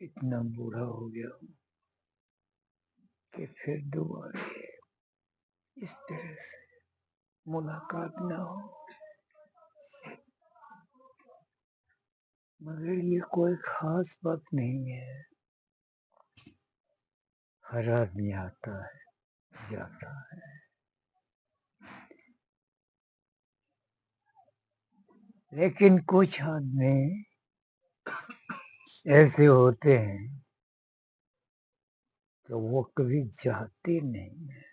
इतना बूढ़ा हो गया हूँ कि फिर दोबारा इस तरह से मुलाकात ना हो। मगर ये कोई खास बात नहीं है। हर आदमी आता है जाता है, लेकिन कुछ आदमी ऐसे होते हैं तो वो कभी जाते नहीं है।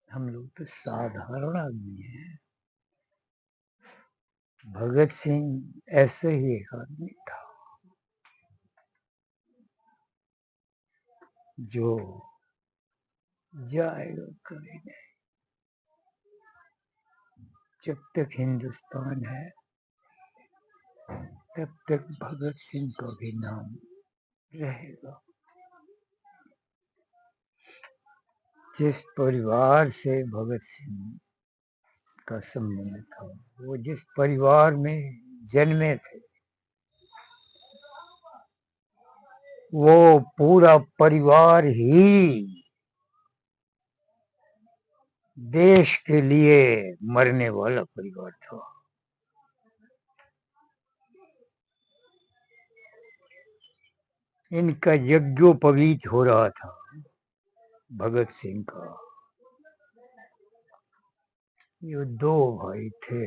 हम लोग तो साधारण आदमी हैं। भगत सिंह ऐसे ही एक आदमी था जो जाएगा कभी नहीं। जब तक हिंदुस्तान है तब तक भगत सिंह का भी नाम रहेगा। जिस परिवार से भगत सिंह का संबंध था, वो जिस परिवार में जन्मे थे, वो पूरा परिवार ही देश के लिए मरने वाला परिवार था। इनका यज्ञोपवीत हो रहा था भगत सिंह का। ये दो भाई थे,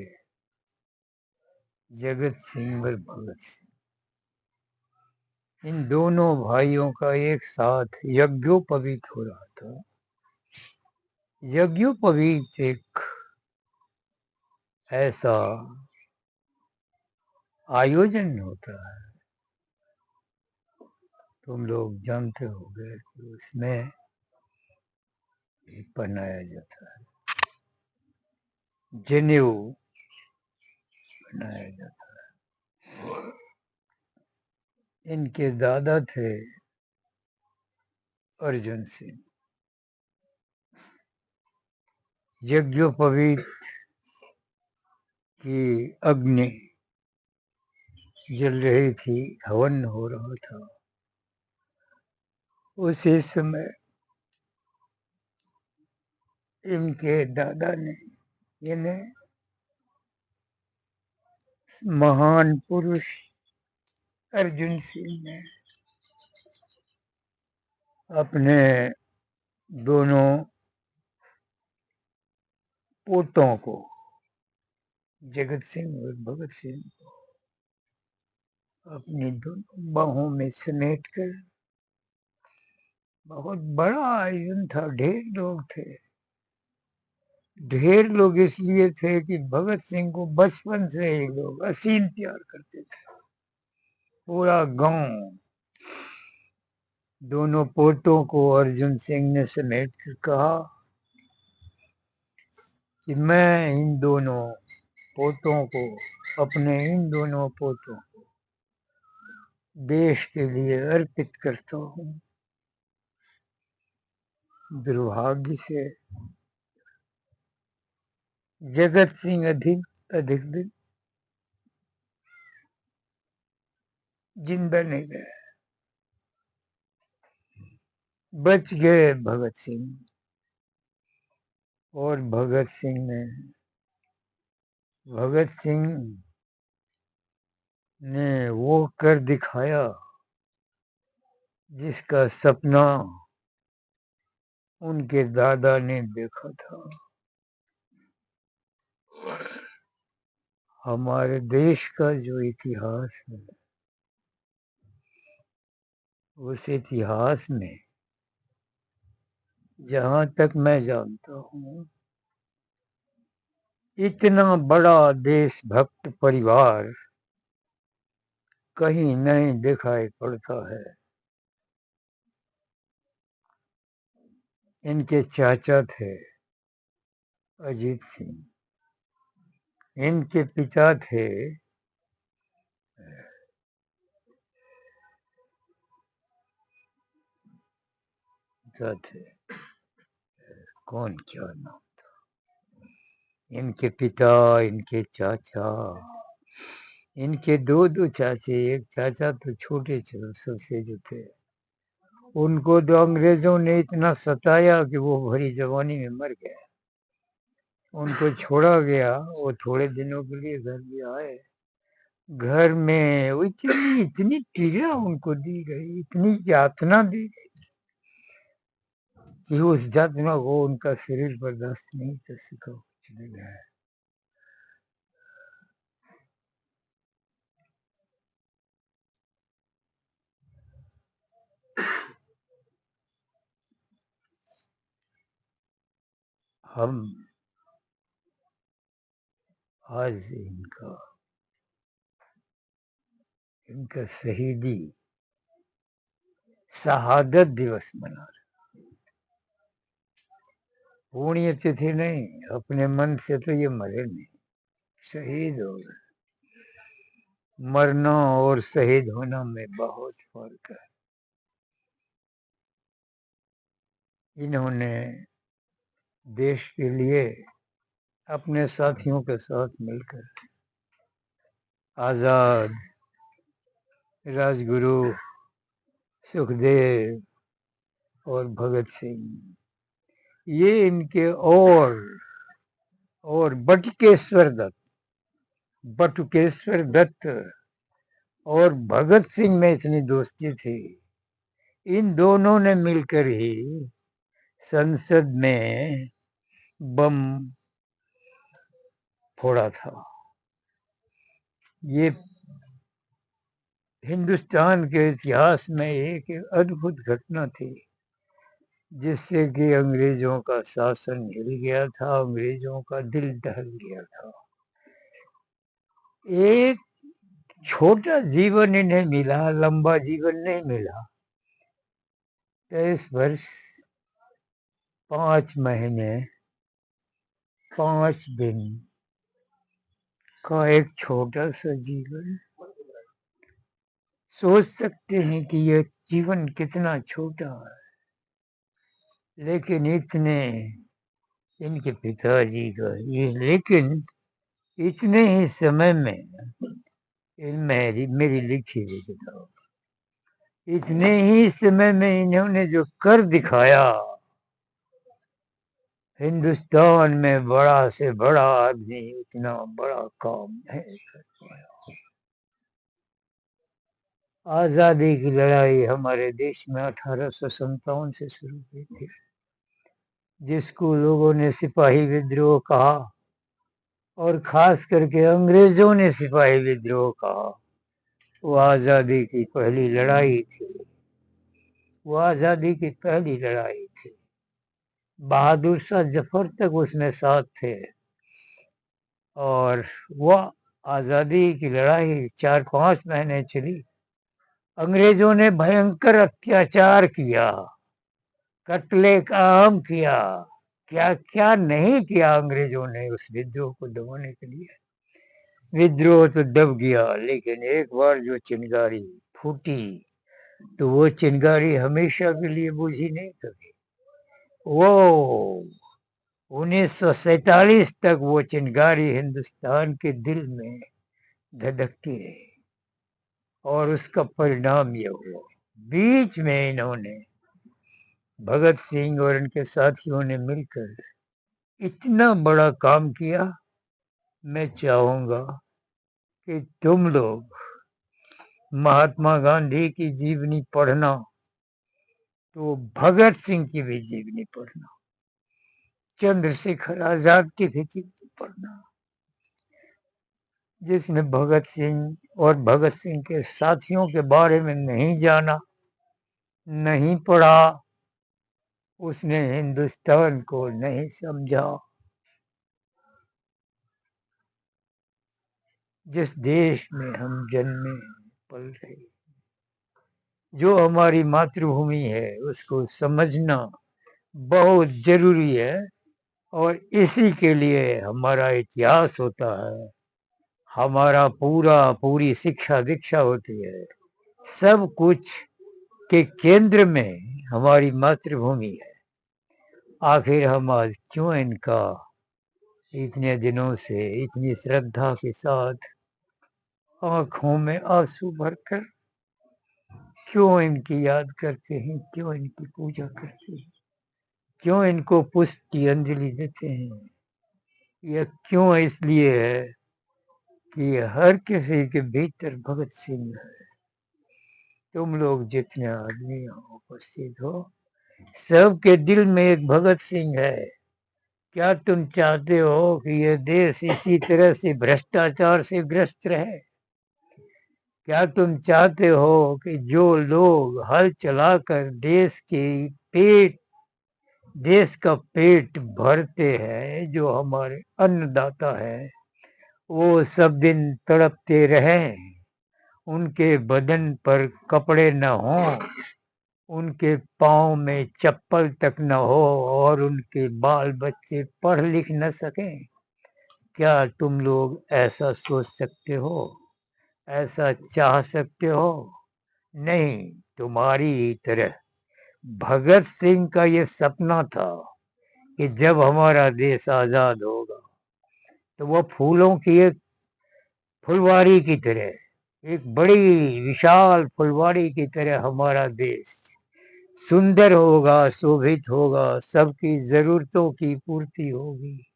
जगत सिंह और भगत सिंह। इन दोनों भाइयों का एक साथ यज्ञोपवीत हो रहा था। यज्ञोपवीत एक ऐसा आयोजन होता है, तुम लोग जानते होंगे, उसमें पहनाया जाता है, जनेऊ पहनाया जाता है। इनके दादा थे अर्जुन सिंह। यज्ञोपवीत की अग्नि जल रही थी, हवन हो रहा था। उसी समय इनके दादा ने, इन्हें महान पुरुष अर्जुन सिंह ने अपने दोनों पोतों को, जगत सिंह और भगत सिंह को, अपनी दोनों बाहों में समेट कर, बहुत बड़ा आयोजन था, ढेर लोग थे। ढेर लोग इसलिए थे कि भगत सिंह को बचपन से ही लोग असीम प्यार करते थे। पूरा गांव दोनों पोतों को अर्जुन सिंह ने समेट कर कहा कि मैं इन दोनों पोतों को, अपने इन दोनों पोतों को देश के लिए अर्पित करता हूँ। दुर्भाग्य से जगत सिंह अधिक दिन जिंदा नहीं रहे। बच गए भगत सिंह, और भगत सिंह ने वो कर दिखाया जिसका सपना उनके दादा ने देखा था। हमारे देश का जो इतिहास है, उस इतिहास में जहां तक मैं जानता हूँ, इतना बड़ा देशभक्त परिवार कहीं नहीं दिखाई पड़ता है। इनके चाचा थे अजीत सिंह, इनके पिता थे कौन, क्या नाम, इनके पिता, इनके चाचा इनके दो चाचे, एक चाचा तो छोटे सबसे जो थे, उनको तो अंग्रेजों ने इतना सताया कि वो भरी जवानी में मर गए। उनको छोड़ा गया, वो थोड़े दिनों के लिए घर भी आए। घर में वो इतनी इतनी पीड़ा उनको दी गई, इतनी यातना दी गई कि उस यातना को उनका शरीर बर्दाश्त नहीं कर सका, चले गए। हम आज इनका इनका शहीदी शहादत दिवस मना रहे। पुण्य तिथि नहीं, अपने मन से तो ये मरे नहीं, शहीद हो गए। मरना और शहीद होना में बहुत फर्क है। इन्होंने देश के लिए अपने साथियों के साथ मिलकर आजाद, राजगुरु, सुखदेव और भगत सिंह, ये इनके और बटुकेश्वर दत्त और भगत सिंह में इतनी दोस्ती थी। इन दोनों ने मिलकर ही संसद में बम फोड़ा था। ये हिंदुस्तान के इतिहास में एक अद्भुत घटना थी, जिससे कि अंग्रेजों का शासन हिल गया था, अंग्रेजों का दिल दहल गया था। एक छोटा जीवन इन्हें मिला, लंबा जीवन नहीं मिला। 23 वर्ष 5 महीने 5 दिन का एक छोटा सा जीवन। सोच सकते हैं कि यह जीवन कितना छोटा है, लेकिन इनके पिताजी का ये, लेकिन इतने ही समय में मेरी लिखी हुई किताब, इतने ही समय में इन्होंने जो कर दिखाया, हिंदुस्तान में बड़ा से बड़ा आदमी इतना बड़ा काम नहीं कर पाया। आजादी की लड़ाई हमारे देश में 1857 से शुरू हुई थी, जिसको लोगों ने सिपाही विद्रोह कहा, और खास करके अंग्रेजों ने सिपाही विद्रोह कहा। वो आजादी की पहली लड़ाई थी, वो आजादी की पहली लड़ाई थी। बहादुर शाह जफर तक उसमें साथ थे, और वह आजादी की लड़ाई 4-5 महीने चली। अंग्रेजों ने भयंकर अत्याचार किया, कत्ले आम किया, क्या क्या नहीं किया अंग्रेजों ने उस विद्रोह को दबाने के लिए। विद्रोह तो दब गया, लेकिन एक बार जो चिंगारी फूटी, तो वो चिंगारी हमेशा के लिए बुझी नहीं कभी। वो 1947 तक वो चिंगारी हिंदुस्तान के दिल में धधकती रही, और उसका परिणाम ये हुआ। बीच में इन्होंने, भगत सिंह और इनके साथियों ने मिलकर इतना बड़ा काम किया। मैं चाहूंगा कि तुम लोग महात्मा गांधी की जीवनी पढ़ना, तो भगत सिंह की भी जीवनी पढ़ना, चंद्रशेखर आजाद की भी जीवनी पढ़ना। जिसने भगत सिंह और भगत सिंह के साथियों के बारे में नहीं जाना, नहीं पढ़ा, उसने हिंदुस्तान को नहीं समझा। जिस देश में हम जन्मे पल रहे, जो हमारी मातृभूमि है, उसको समझना बहुत जरूरी है। और इसी के लिए हमारा इतिहास होता है, हमारा पूरी शिक्षा दीक्षा होती है। सब कुछ के केंद्र में हमारी मातृभूमि है। आखिर हम आज क्यों इनका इतने दिनों से इतनी श्रद्धा के साथ आंखों में आंसू भरकर क्यों इनकी याद करते हैं, क्यों इनकी पूजा करते हैं, क्यों इनको पुष्टि अंजलि देते हैं। यह क्यों इसलिए है कि हर किसी के भीतर भगत सिंह है। तुम लोग जितने आदमी उपस्थित हो, सबके दिल में एक भगत सिंह है। क्या तुम चाहते हो कि यह देश इसी तरह से भ्रष्टाचार से ग्रस्त रहे? क्या तुम चाहते हो कि जो लोग हल चलाकर देश का पेट भरते हैं, जो हमारे अन्नदाता है, वो सब दिन तड़पते रहें, उनके बदन पर कपड़े न हों, उनके पाँव में चप्पल तक न हो और उनके बाल बच्चे पढ़ लिख न सकें? क्या तुम लोग ऐसा सोच सकते हो, ऐसा चाह सकते हो? नहीं। तुम्हारी ही तरह भगत सिंह का ये सपना था कि जब हमारा देश आजाद होगा तो वह फूलों की एक फुलवारी की तरह, एक बड़ी विशाल फुलवारी की तरह हमारा देश सुंदर होगा, शोभित होगा, सबकी जरूरतों की पूर्ति होगी।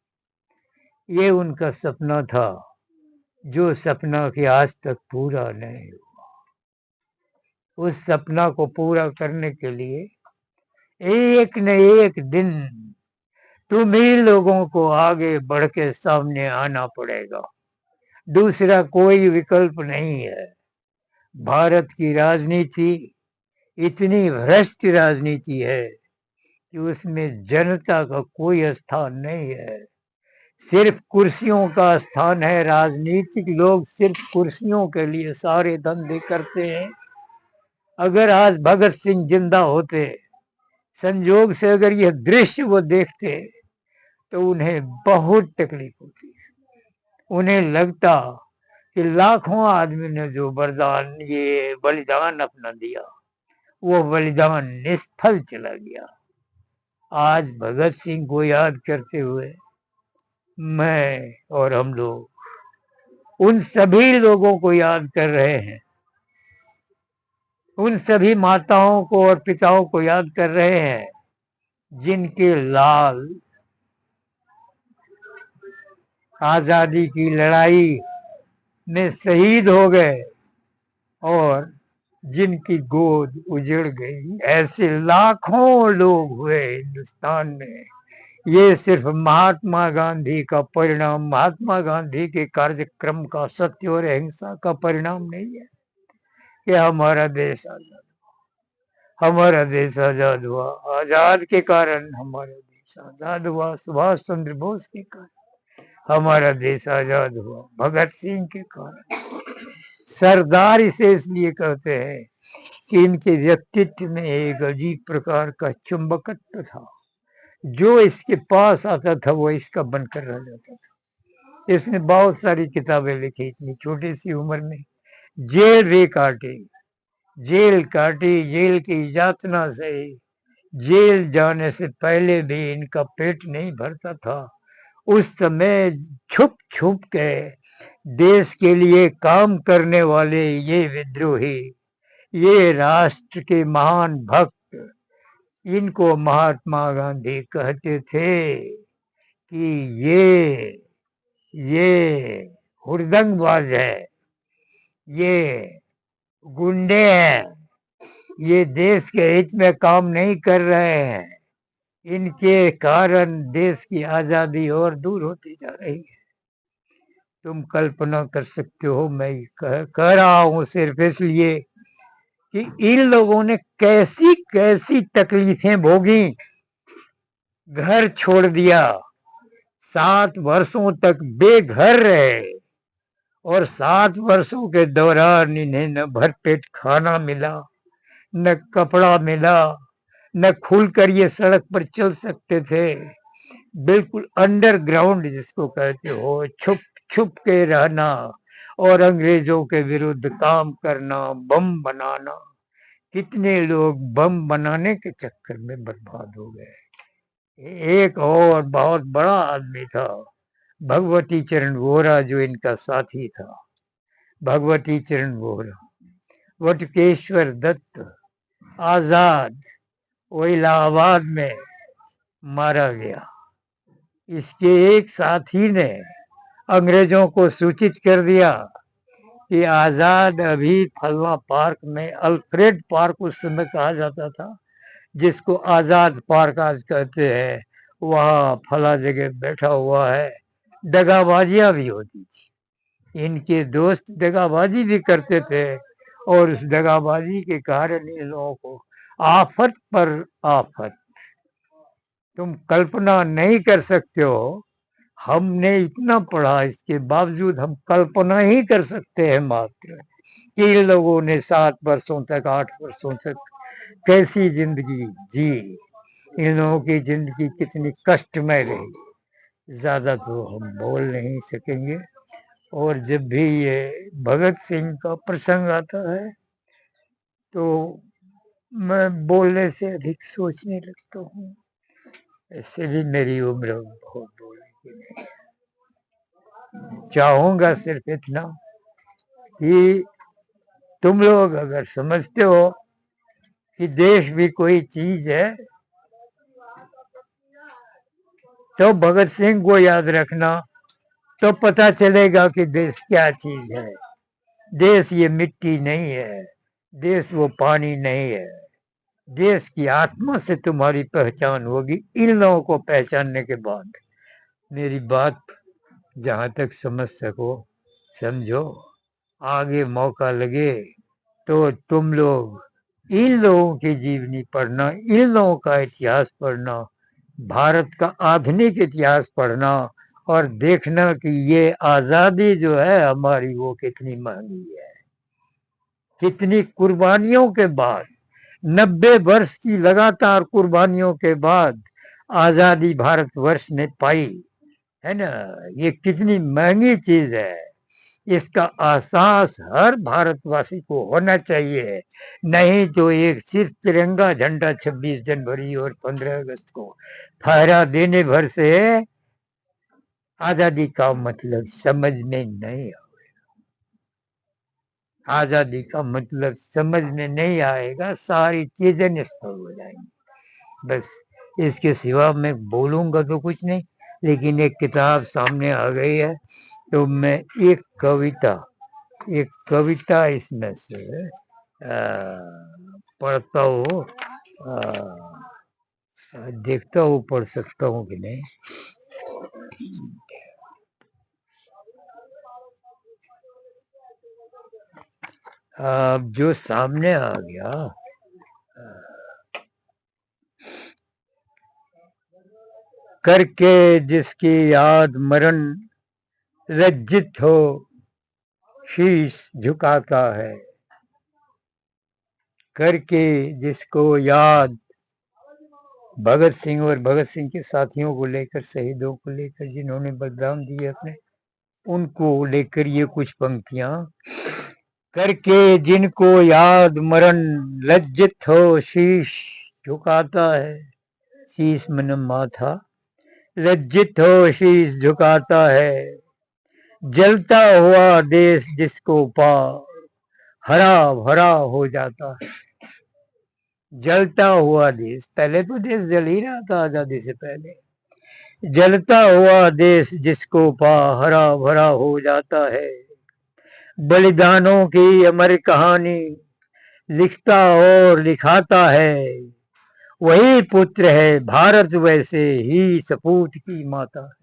ये उनका सपना था, जो सपना कि आज तक पूरा नहीं हुआ। उस सपना को पूरा करने के लिए एक न एक दिन तुम्ही लोगों को आगे बढ़ के सामने आना पड़ेगा। दूसरा कोई विकल्प नहीं है। भारत की राजनीति इतनी भ्रष्ट राजनीति है कि उसमें जनता का कोई स्थान नहीं है। सिर्फ कुर्सियों का स्थान है। राजनीतिक लोग सिर्फ कुर्सियों के लिए सारे धंधे करते हैं। अगर आज भगत सिंह जिंदा होते, संजोग से अगर यह दृश्य वो देखते, तो उन्हें बहुत तकलीफ होती। उन्हें लगता कि लाखों आदमी ने जो बलिदान अपना दिया, वो बलिदान निष्फल चला गया। आज भगत सिंह को याद करते हुए मैं और हम लोग उन सभी लोगों को याद कर रहे हैं, उन सभी माताओं को और पिताओं को याद कर रहे हैं जिनके लाल आजादी की लड़ाई में शहीद हो गए और जिनकी गोद उजड़ गई। ऐसे लाखों लोग हुए हिंदुस्तान में। ये सिर्फ महात्मा गांधी का परिणाम, महात्मा गांधी के कार्यक्रम का, सत्य और अहिंसा का परिणाम नहीं है कि हमारा देश आजाद। हमारा देश आजाद हुआ, आजाद के कारण हमारा देश आजाद हुआ। सुभाष चंद्र बोस के कारण हमारा देश आजाद हुआ, भगत सिंह के कारण। सरदार इसे इसलिए कहते हैं कि इनके व्यक्तित्व में एक अजीब प्रकार का चुंबकत्व था। जो इसके पास आता था वो इसका बनकर रह जाता था। इसने बहुत सारी किताबें लिखी इतनी छोटी सी उम्र में। जेल भी काटी, जेल काटी, जेल की यातना से, जेल जाने से पहले भी इनका पेट नहीं भरता था। उस समय छुप छुप के देश के लिए काम करने वाले ये विद्रोही, ये राष्ट्र के महान भक्त, इनको महात्मा गांधी कहते थे कि ये हुड़दंगबाज है, ये गुंडे हैं, ये देश के हित में काम नहीं कर रहे हैं, इनके कारण देश की आजादी और दूर होती जा रही है। तुम कल्पना कर सकते हो, मैं कह रहा हूं सिर्फ इसलिए कि इन लोगों ने कैसी कैसी तकलीफें भोगी। घर छोड़ दिया, 7 वर्षों तक बेघर रहे और 7 वर्षों के दौरान इन्हें न भरपेट खाना मिला, न कपड़ा मिला, न खुलकर ये सड़क पर चल सकते थे। बिल्कुल अंडरग्राउंड जिसको कहते हो, छुप छुप के रहना और अंग्रेजों के विरुद्ध काम करना, बम बनाना। कितने लोग बम बनाने के चक्कर में बर्बाद हो गए। एक और बहुत बड़ा आदमी था, भगवती चरण वोरा, जो इनका साथी था। भगवती चरण बोहरा, वटकेश्वर दत्त आजाद वो इलाहाबाद में मारा गया। इसके एक साथी ने अंग्रेजों को सूचित कर दिया कि आजाद अभी फलवा पार्क में, अल्फ्रेड पार्क उस समय कहा जाता था, जिसको आजाद पार्क आज कहते हैं, वहाँ फला जगह बैठा हुआ है। दगाबाजियां भी होती थी, इनके दोस्त दगाबाजी भी करते थे और उस दगाबाजी के कारण इन लोगों को आफत पर आफत, तुम कल्पना नहीं कर सकते हो। हमने इतना पढ़ा, इसके बावजूद हम कल्पना ही कर सकते हैं मात्र कि इन लोगों ने 7 वर्षों तक 8 वर्षों तक कैसी जिंदगी जी, इन लोगों की जिंदगी कितनी कष्टमय रही, ज्यादा तो हम बोल नहीं सकेंगे। और जब भी ये भगत सिंह का प्रसंग आता है तो मैं बोलने से अधिक सोचने लगता हूँ। ऐसे भी मेरी उम्र बहुत बोलने की नहीं। चाहूंगा सिर्फ इतना कि तुम लोग अगर समझते हो कि देश भी कोई चीज है, तो भगत सिंह को याद रखना, तो पता चलेगा कि देश क्या चीज है। देश ये मिट्टी नहीं है, देश वो पानी नहीं है। देश की आत्मा से तुम्हारी पहचान होगी इन लोगों को पहचानने के बाद। मेरी बात जहां तक समझ सको समझो, आगे मौका लगे तो तुम लोग इन लोगों की जीवनी पढ़ना, इन लोगों का इतिहास पढ़ना, भारत का आधुनिक इतिहास पढ़ना और देखना कि ये आजादी जो है हमारी वो कितनी महंगी है, कितनी कुर्बानियों के बाद, 90 वर्ष की लगातार कुर्बानियों के बाद आजादी भारतवर्ष ने पाई है ना। ये कितनी महंगी चीज है, इसका एहसास हर भारतवासी को होना चाहिए। नहीं तो एक सिर्फ तिरंगा झंडा 26 जनवरी और 15 अगस्त को फहरा देने भर से आजादी का मतलब समझ में नहीं आएगा। आजादी का मतलब समझ में नहीं आएगा, सारी चीजें निष्फल हो जाएंगी। बस इसके सिवा मैं बोलूंगा तो कुछ नहीं, लेकिन एक किताब सामने आ गई है तो मैं एक कविता इसमें से पढ़ता हूँ, देखता हूँ पढ़ सकता हूँ कि नहीं। जो सामने आ गया, करके जिसकी याद मरण लज्जित हो शीश झुकाता है। करके जिसको याद, भगत सिंह और भगत सिंह के साथियों को लेकर, शहीदों को लेकर, जिन्होंने बलिदान दिए अपने, उनको लेकर ये कुछ पंक्तियां। करके जिनको याद मरण लज्जित हो शीश झुकाता है, शीश मन माथा, लज्जित हो शीश झुकाता है। जलता हुआ देश जिसको पा हरा भरा हो जाता है। जलता हुआ देश, पहले तो देश जल ही रहा था आजादी से पहले। जलता हुआ देश जिसको पा हरा भरा हो जाता है। बलिदानों की अमर कहानी लिखता और लिखाता है। वही पुत्र है भारत वैसे ही सपूत की माता है।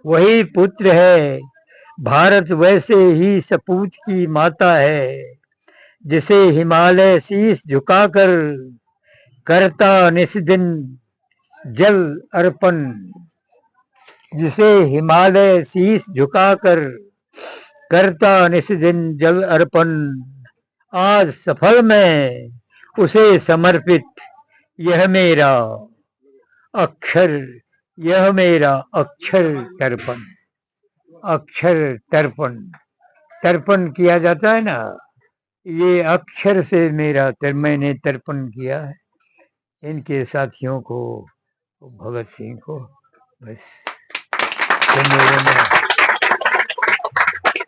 वही पुत्र है भारत वैसे ही सपूत की माता है। जिसे हिमालय शीश झुकाकर करता निस्दिन जल अर्पण। जिसे हिमालय शीश झुकाकर करता निस्दिन जल अर्पण। आज सफल में उसे समर्पित यह मेरा अक्षर, यह मेरा अक्षर तर्पण। अक्षर तर्पण, तर्पण किया जाता है ना, ये अक्षर से मेरा मैंने तर्पण किया है इनके साथियों को, भगत सिंह को। बस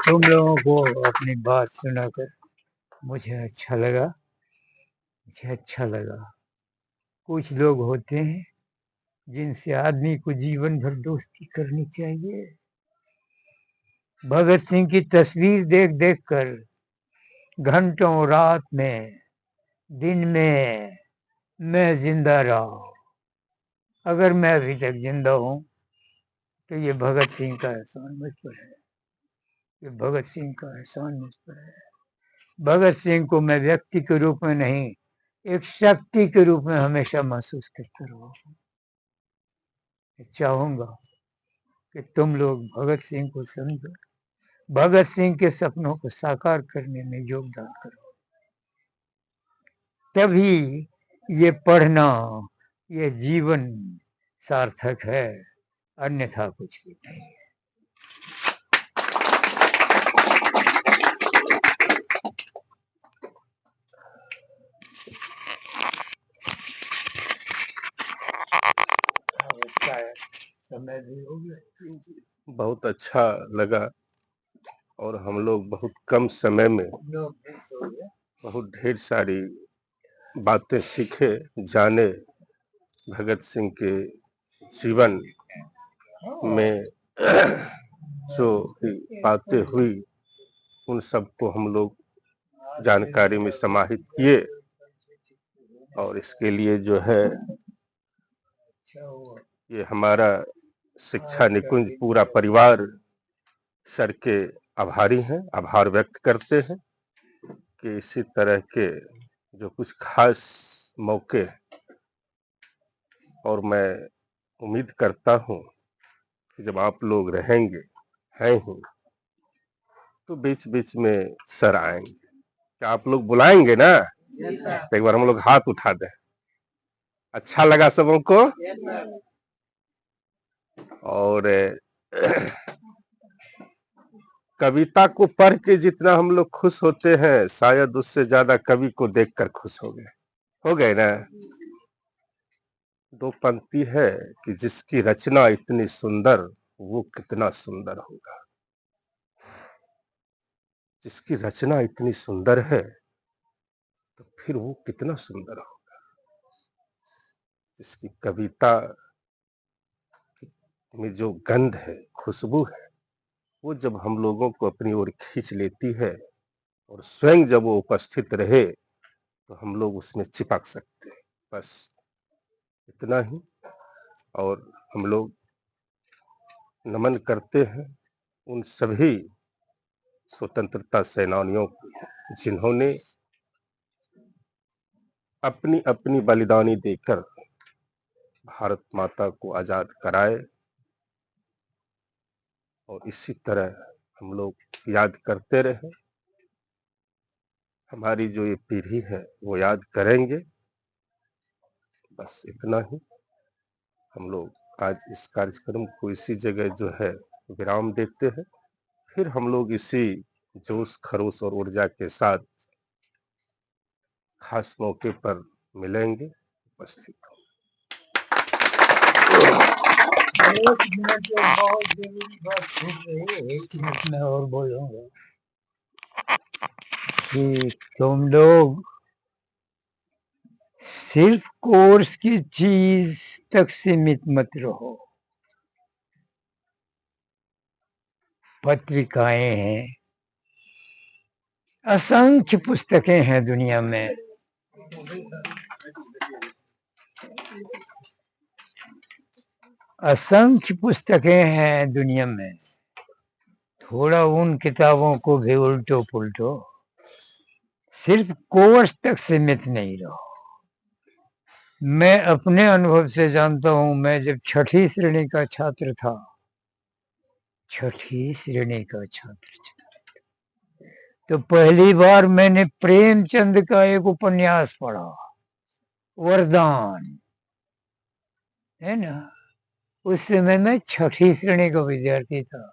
तुम लोगों को अपनी बात सुनाकर मुझे अच्छा लगा। कुछ लोग होते हैं जिनसे आदमी को जीवन भर दोस्ती करनी चाहिए। भगत सिंह की तस्वीर देख देख कर घंटों रात में दिन में मैं जिंदा रहा। अगर मैं अभी तक जिंदा हूं तो ये भगत सिंह का एहसान मुझ पर है। ये भगत सिंह का एहसान मुझ पर है। भगत सिंह को मैं व्यक्ति के रूप में नहीं, एक शक्ति के रूप में हमेशा महसूस करता रहा। चाहूंगा कि तुम लोग भगत सिंह को समझो, भगत सिंह के सपनों को साकार करने में योगदान करो। तभी ये पढ़ना, ये जीवन सार्थक है, अन्यथा कुछ भी नहीं है। समय भी हो गया। बहुत अच्छा लगा और हम लोग बहुत कम समय में बहुत ढेर सारी बातें सीखे, जाने। भगत सिंह के जीवन में जो भी बातें हुई उन सबको हम लोग जानकारी में समाहित किए और इसके लिए जो है ये हमारा शिक्षा निकुंज पूरा परिवार सर के आभारी हैं, आभार व्यक्त करते हैं कि इसी तरह के जो कुछ खास मौके और मैं उम्मीद करता हूं कि जब आप लोग रहेंगे हैं ही तो बीच बीच में सर आएंगे। क्या आप लोग बुलाएंगे ना? तो एक बार हम लोग हाथ उठा दें। अच्छा लगा सबों को? और कविता को पढ़ के जितना हम लोग खुश होते हैं शायद उससे ज्यादा कवि को देखकर खुश हो गए ना। दो पंक्ति है कि जिसकी रचना इतनी सुंदर वो कितना सुंदर होगा। जिसकी रचना इतनी सुंदर है तो फिर वो कितना सुंदर होगा। जिसकी कविता में जो गंध है, खुशबू है, वो जब हम लोगों को अपनी ओर खींच लेती है और स्वयं जब वो उपस्थित रहे तो हम लोग उसमें चिपक सकते हैं। बस इतना ही। और हम लोग नमन करते हैं उन सभी स्वतंत्रता सेनानियों को जिन्होंने अपनी अपनी बलिदानी देकर भारत माता को आजाद कराए और इसी तरह हम लोग याद करते रहे। हमारी जो ये पीढ़ी है वो याद करेंगे। बस इतना ही। हम लोग आज इस कार्यक्रम को इसी जगह जो है विराम देते हैं। फिर हम लोग इसी जोश खरोश और ऊर्जा के साथ खास मौके पर मिलेंगे। उपस्थित हो। एक मिनट में बहुत जरूरी बात छूट रही है, 1 मिनट में और बोलूंगा कि तुम लोग सिर्फ कोर्स की चीज तक सीमित मत रहो। पत्रिकाएं हैं, असंख्य पुस्तकें हैं दुनिया में। असंख्य पुस्तकें हैं दुनिया में। थोड़ा उन किताबों को भी उल्टो पुल्टो, सिर्फ कोर्स तक सीमित नहीं रहो। मैं अपने अनुभव से जानता हूं, मैं जब छठी श्रेणी का छात्र था, तो पहली बार मैंने प्रेमचंद का एक उपन्यास पढ़ा, वरदान, है ना। उस समय मैं छठी श्रेणी का विद्यार्थी था।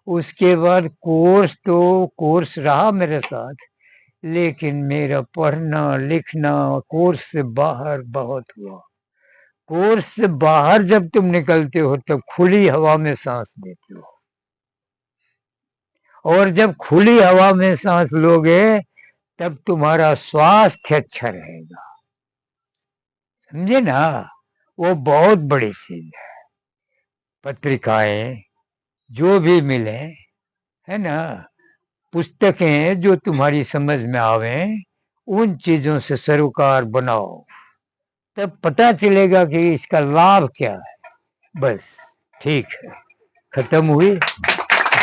उसके बाद कोर्स रहा मेरे साथ, लेकिन मेरा पढ़ना लिखना कोर्स से बाहर बहुत हुआ। कोर्स से बाहर जब तुम निकलते हो तब खुली हवा में सांस लेते हो और जब खुली हवा में सांस लोगे तब तुम्हारा स्वास्थ्य अच्छा रहेगा, समझे ना। वो बहुत बड़ी चीज है। पत्रिकाएं जो भी मिले, है ना, पुस्तकें जो तुम्हारी समझ में आवे, उन चीजों से सरोकार बनाओ, तब पता चलेगा कि इसका लाभ क्या है। बस ठीक है, खत्म हुई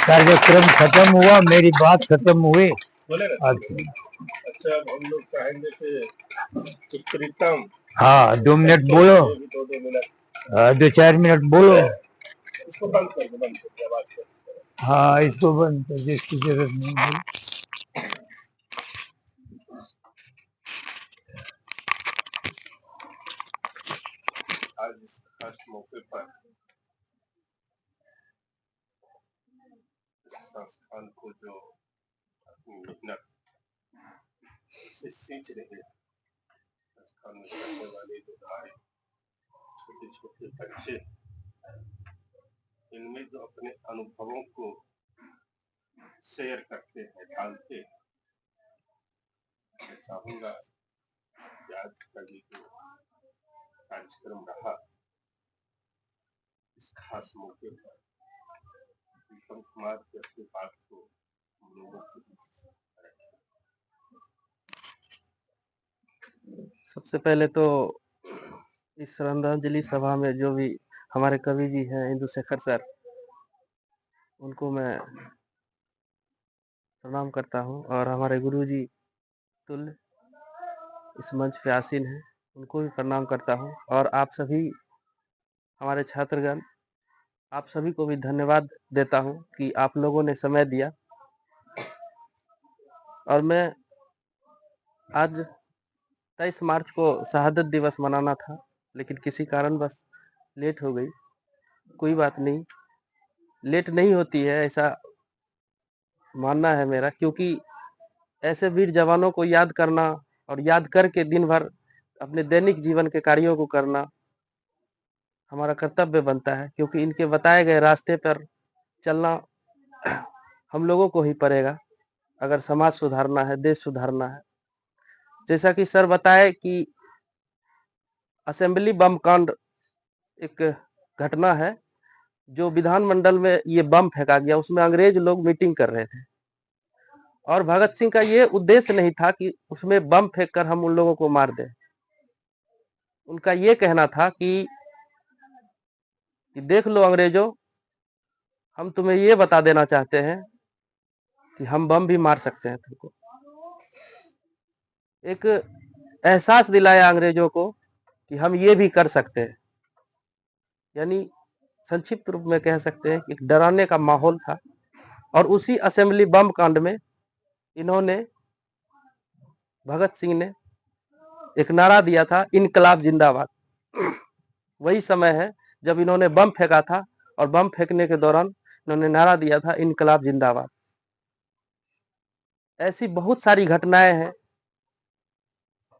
कार्यक्रम, खत्म हुआ, मेरी बात खत्म हुई। बोलेगा। अच्छा, अच्छा, अब हम लोग चाहेंगे कि प्रीतम, हाँ 2 मिनट बोलो, ये भी 2 मिनट, 2-4 मिनट बोलो। इसको बंद कर दो, बंद कर दो, आवाज कर दो। हाँ इसको बंद कर, जिसकी जरूरत नहीं बोलो। आज इस खास मौके पर संस्थान को जो अपनी मेहनत से सींच रहे हैं, संस्थान में पढ़ने वाले जो हमारे छोटे छोटे बच्चे, इनमें जो अपने अनुभवों को शेयर करते हैं, डालते हैं, मैं चाहूंगा कि आज का ये जो कार्यक्रम रहा, इस खास मौके पर प्रीतम कुमार की अपनी बात को हम लोगों के बीच रखें। सबसे पहले तो इस श्रद्धांजलि सभा में जो भी हमारे कवि जी हैं इंदु शेखर सर, उनको मैं प्रणाम करता हूं, और हमारे गुरु जी तुल्य इस मंच पे आसीन हैं, उनको भी प्रणाम करता हूं। और आप सभी हमारे छात्रगण, आप सभी को भी धन्यवाद देता हूं कि आप लोगों ने समय दिया। और मैं आज 23 मार्च को शहादत दिवस मनाना था, लेकिन किसी कारणवश लेट हो गई। कोई बात नहीं, लेट नहीं होती है ऐसा मानना है मेरा, क्योंकि ऐसे वीर जवानों को याद करना और याद करके दिन भर अपने दैनिक जीवन के कार्यों को करना हमारा कर्तव्य बनता है, क्योंकि इनके बताए गए रास्ते पर चलना हम लोगों को ही पड़ेगा अगर समाज सुधारना है, देश सुधारना है। जैसा कि सर बताए कि असेंबली बम कांड एक घटना है, जो विधानमंडल में ये बम फेंका गया, उसमें अंग्रेज लोग मीटिंग कर रहे थे, और भगत सिंह का ये उद्देश्य नहीं था कि उसमें बम फेंककर हम उन लोगों को मार दें। उनका ये कहना था कि देख लो अंग्रेजों, हम तुम्हें ये बता देना चाहते हैं कि हम बम भी मार सकते हैं तुमको। एक एहसास दिलाया अंग्रेजों को कि हम ये भी कर सकते हैं। यानी संक्षिप्त रूप में कह सकते हैं कि डराने का माहौल था। और उसी असेंबली बम कांड में इन्होंने, भगत सिंह ने एक नारा दिया था, इनकलाब जिंदाबाद। वही समय है जब इन्होंने बम फेंका था, और बम फेंकने के दौरान इन्होंने नारा दिया था, इनकलाब जिंदाबाद। ऐसी बहुत सारी घटनाएं हैं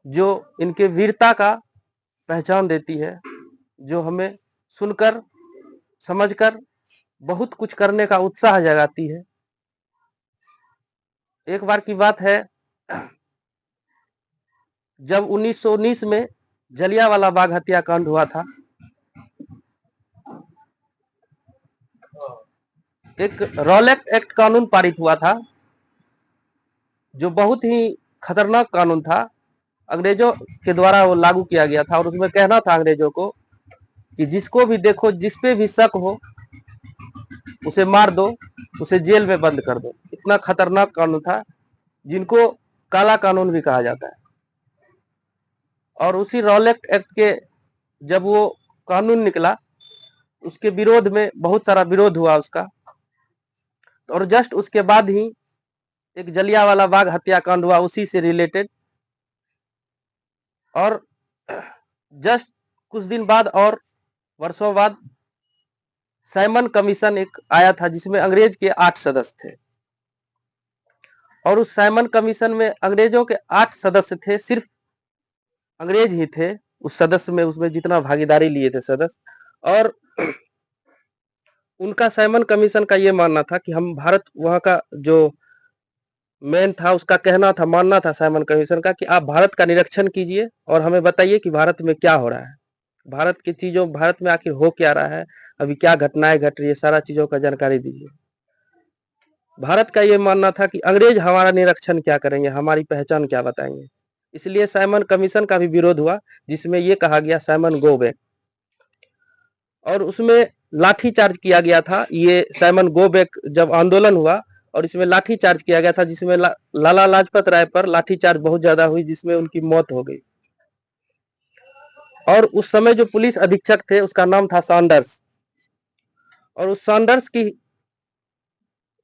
जो इनके वीरता का पहचान देती है, जो हमें सुनकर समझकर बहुत कुछ करने का उत्साह जगाती है। एक बार की बात है, जब 1919 में जलियांवाला बाग हत्याकांड हुआ था, एक रॉलेट एक्ट कानून पारित हुआ था, जो बहुत ही खतरनाक कानून था। अंग्रेजों के द्वारा वो लागू किया गया था, और उसमें कहना था अंग्रेजों को कि जिसको भी देखो, जिस पे भी शक हो, उसे मार दो, उसे जेल में बंद कर दो। इतना खतरनाक कानून था, जिनको काला कानून भी कहा जाता है। और उसी रॉलेट एक्ट के जब वो कानून निकला, उसके विरोध में बहुत सारा विरोध हुआ उसका, और जस्ट उसके बाद ही एक जलियांवाला बाग हत्याकांड हुआ उसी से रिलेटेड। और जस्ट कुछ दिन बाद और वर्षों बाद साइमन कमीशन एक आया था, जिसमें अंग्रेज के 8 सदस्य थे। और उस साइमन कमीशन में अंग्रेजों के 8 सदस्य थे, सिर्फ अंग्रेज ही थे उस सदस्य में, उसमें जितना भागीदारी लिए थे सदस्य। और उनका साइमन कमीशन का ये मानना था कि हम भारत, वहाँ का जो मेन था उसका कहना था, मानना था साइमन कमीशन का कि आप भारत का निरीक्षण कीजिए और हमें बताइए कि भारत में क्या हो रहा है, भारत की चीजों, भारत में आखिर हो क्या रहा है, अभी क्या घटनाएं घट रही है, सारा चीजों का जानकारी दीजिए। भारत का ये मानना था कि अंग्रेज हमारा निरीक्षण क्या करेंगे, हमारी पहचान क्या बताएंगे। इसलिए साइमन कमीशन का भी विरोध हुआ, जिसमें ये कहा गया साइमन गो बैक, और उसमें लाठी चार्ज किया गया था। ये साइमन गो बैक जब आंदोलन हुआ और इसमें लाठी चार्ज किया गया था, जिसमें लाला लाजपत राय पर लाठी चार्ज बहुत ज्यादा हुई, जिसमें उनकी मौत हो गई। और उस समय जो पुलिस अधीक्षक थे उसका नाम था सैंडर्स, और उस सैंडर्स की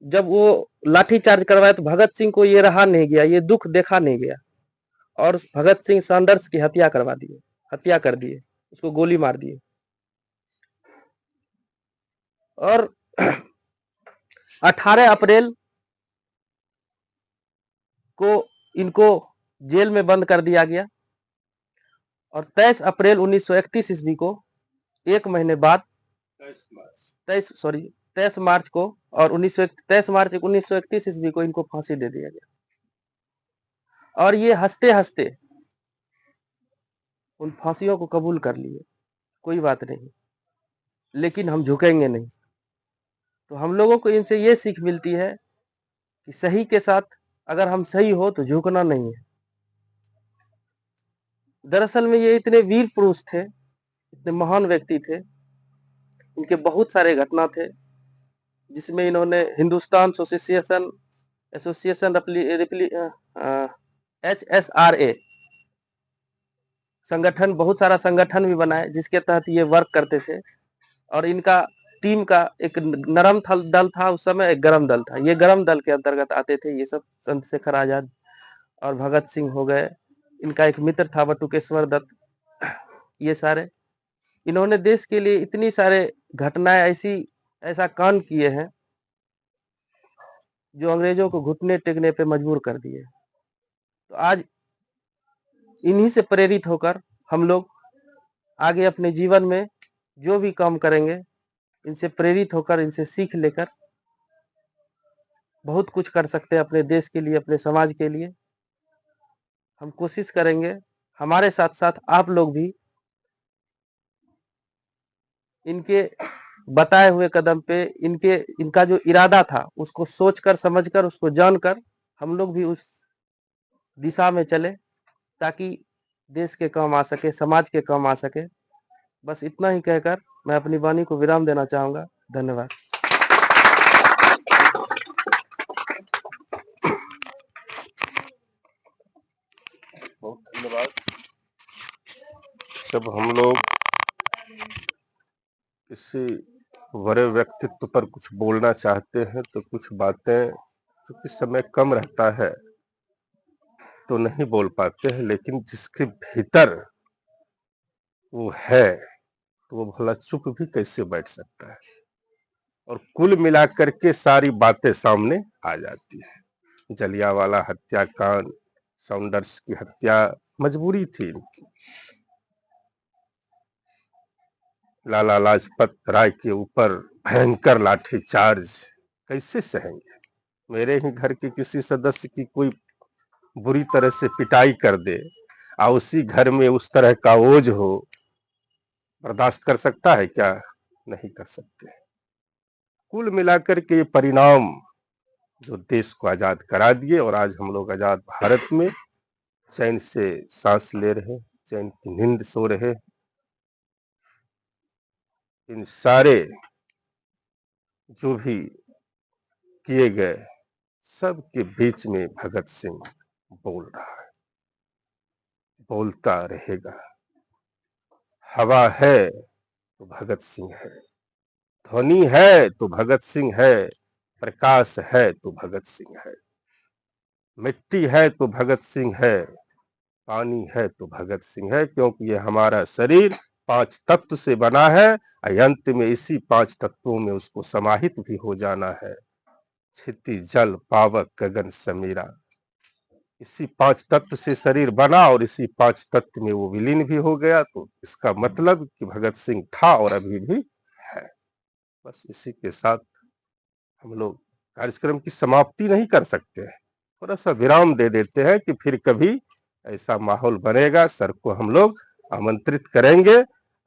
जब वो लाठी चार्ज करवाया तो भगत सिंह को ये रहा नहीं गया, ये दुख देखा नहीं गया, और भगत सिंह सैंडर्स की हत्या कर दिए, उसको गोली मार दिए। और 18 अप्रैल को इनको जेल में बंद कर दिया गया, और 23 अप्रैल 1931 ईस्वी को, एक महीने बाद 23 मार्च को, और 23 मार्च 1931 ईस्वी को इनको फांसी दे दिया गया। और ये हंसते हंसते उन फांसियों को कबूल कर लिए, कोई बात नहीं, लेकिन हम झुकेंगे नहीं। तो हम लोगों को इनसे ये सीख मिलती है कि सही के साथ अगर हम सही हो तो झुकना नहीं है। दरअसल में ये इतने वीर पुरुष थे, इतने महान व्यक्ति थे, इनके बहुत सारे घटना थे, जिसमें इन्होंने हिंदुस्तान एसोसिएशन HSRA संगठन, बहुत सारा संगठन भी बनाए जिसके तहत ये वर्क करते थे। और इनका टीम का एक नरम दल था उस समय, एक गरम दल था। ये गरम दल के अंतर्गत आते थे ये सब, चंद्रशेखर आजाद और भगत सिंह हो गए, इनका एक मित्र था बटुकेश्वर दत्त, ये सारे, इन्होंने देश के लिए इतनी सारे घटनाएं, ऐसा कांड किए हैं जो अंग्रेजों को घुटने टेकने पे मजबूर कर दिए। तो आज इन्हीं से प्रेरित होकर हम लोग आगे अपने जीवन में जो भी काम करेंगे, इनसे प्रेरित होकर, इनसे सीख लेकर बहुत कुछ कर सकते हैं अपने देश के लिए, अपने समाज के लिए। हम कोशिश करेंगे, हमारे साथ साथ आप लोग भी इनके बताए हुए कदम पे, इनका जो इरादा था उसको सोचकर, समझकर, उसको जानकर हम लोग भी उस दिशा में चले, ताकि देश के काम आ सके, समाज के काम आ सके। बस इतना ही कहकर मैं अपनी वाणी को विराम देना चाहूंगा। धन्यवाद। बहुत धन्यवाद। जब हम लोग किसी बड़े व्यक्तित्व पर कुछ बोलना चाहते हैं तो कुछ बातें चूंकि समय कम रहता है तो नहीं बोल पाते हैं, लेकिन जिसके भीतर वो है तो वो भला चुप भी कैसे बैठ सकता है, और कुल मिलाकर के सारी बातें सामने आ जाती है। जलियांवाला हत्याकांड, सैंडर्स की हत्या मजबूरी थी इनकी, लाला लाजपत राय के ऊपर भयंकर लाठीचार्ज कैसे सहेंगे। मेरे ही घर के किसी सदस्य की कोई बुरी तरह से पिटाई कर दे और उसी घर में उस तरह का ओझ हो, बर्दाश्त कर सकता है क्या? नहीं कर सकते। कुल मिलाकर के ये परिणाम जो देश को आजाद करा दिए, और आज हम लोग आजाद भारत में चैन से सांस ले रहे, चैन की नींद सो रहे, इन सारे जो भी किए गए सब के बीच में भगत सिंह बोल रहा है, बोलता रहेगा। हवा है तो भगत सिंह है, ध्वनि है तो भगत सिंह है, प्रकाश है तो भगत सिंह है, मिट्टी है तो भगत सिंह है, पानी है तो भगत सिंह है। क्योंकि ये हमारा शरीर 5 तत्व से बना है, अंत में इसी 5 तत्वों में उसको समाहित भी हो जाना है। क्षिति जल पावक गगन समीरा, इसी 5 तत्व से शरीर बना और इसी 5 तत्व में वो विलीन भी हो गया। तो इसका मतलब कि भगत सिंह था और अभी भी है। बस इसी के साथ हम लोग कार्यक्रम की समाप्ति नहीं कर सकते हैं, थोड़ा सा विराम दे देते हैं कि फिर कभी ऐसा माहौल बनेगा, सर को हम लोग आमंत्रित करेंगे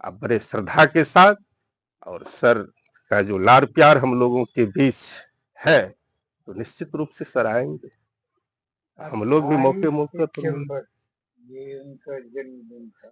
अब बड़े श्रद्धा के साथ। और सर का जो लाड़ प्यार हम लोगों के बीच है तो निश्चित रूप से सर आएंगे, हम लोग भी मौके 28 मौके पर सितंबर ये उनका जन्मदिन था।